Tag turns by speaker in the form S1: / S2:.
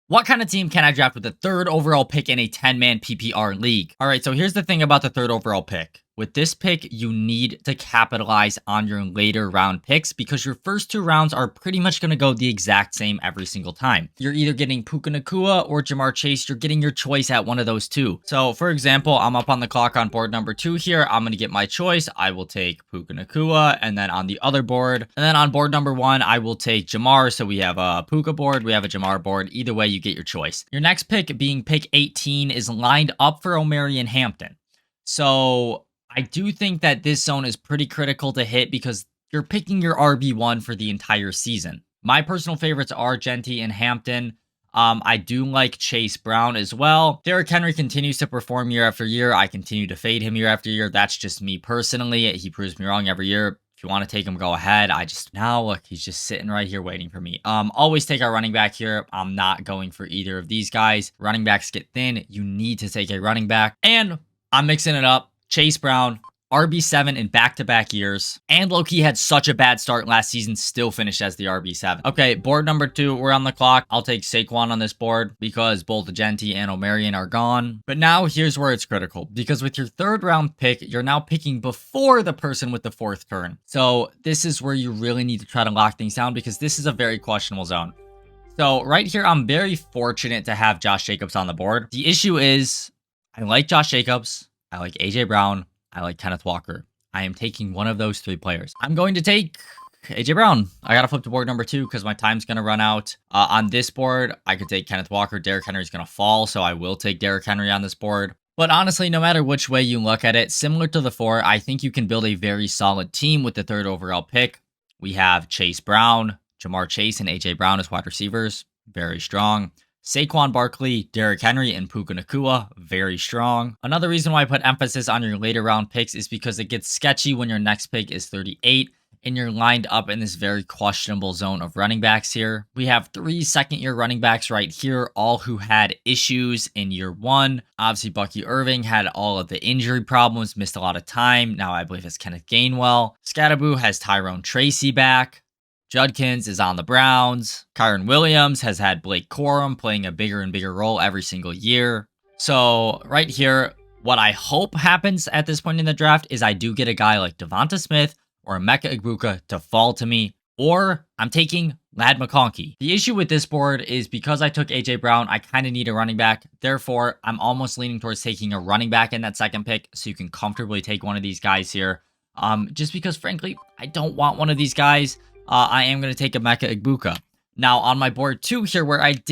S1: What kind of team can I draft with the third overall pick in a 10-man PPR league? All right, so here's the thing about the third overall pick. With this pick, you need to capitalize on your later round picks because your first two rounds are pretty much going to go the exact same every single time. You're either getting Puka Nacua or Ja'Marr Chase. You're getting your choice at one of those two. So, for example, I'm up on the clock on board number 2 here. I'm going to get my choice. I will take Puka Nacua, and then on the other board, and then on board number 1, I will take Ja'Marr. So we have a Puka board, we have a Ja'Marr board. Either way, you get your choice. Your next pick, being pick 18, is lined up for Omarion Hampton. So I do think that this zone is pretty critical to hit because you're picking your RB1 for the entire season. My personal favorites are Genty and Hampton. I do like Chase Brown as well. Derrick Henry continues to perform year after year. I continue to fade him year after year. That's just me personally. He proves me wrong every year. If you want to take him, go ahead. Now look, he's just sitting right here waiting for me. Always take our running back here. I'm not going for either of these guys. Running backs get thin. You need to take a running back. And I'm mixing it up. Chase Brown, RB7 in back-to-back years, and low-key had such a bad start last season, still finished as the RB7. Okay, board number 2, we're on the clock. I'll take Saquon on this board because both Genty and Omarion are gone. But now here's where it's critical, because with your third round pick, you're now picking before the person with the 4th turn. So this is where you really need to try to lock things down because this is a very questionable zone. So right here, I'm very fortunate to have Josh Jacobs on the board. The issue is I like Josh Jacobs. I like AJ Brown. I like Kenneth Walker. I am taking one of those 3 players. I'm going to take AJ Brown. I got to flip to board number 2 because my time's going to run out. On this board, I could take Kenneth Walker. Derrick Henry's going to fall, so I will take Derrick Henry on this board. But honestly, no matter which way you look at it, similar to the 4, I think you can build a very solid team with the third overall pick. We have Chase Brown, Ja'Marr Chase, and AJ Brown as wide receivers. Very strong. Saquon Barkley, Derrick Henry, and Puka Nacua, very strong. Another reason why I put emphasis on your later round picks is because it gets sketchy when your next pick is 38 and you're lined up in this very questionable zone of running backs here. We have 3 second-year running backs right here, all who had issues in year 1. Obviously, Bucky Irving had all of the injury problems, missed a lot of time. Now I believe it's Kenneth Gainwell. Scatterboo has Tyrone Tracy back. Judkins is on the Browns. Kyron Williams has had Blake Corum playing a bigger and bigger role every single year. So right here, what I hope happens at this point in the draft is I do get a guy like Devonta Smith or Emeka Egbuka to fall to me, or I'm taking Ladd McConkey. The issue with this board is because I took AJ Brown, I kind of need a running back. Therefore, I'm almost leaning towards taking a running back in that second pick so you can comfortably take one of these guys here. Just because, frankly, I don't want one of these guys. I am going to take Emeka Egbuka. Now, on my board 2 here, where I did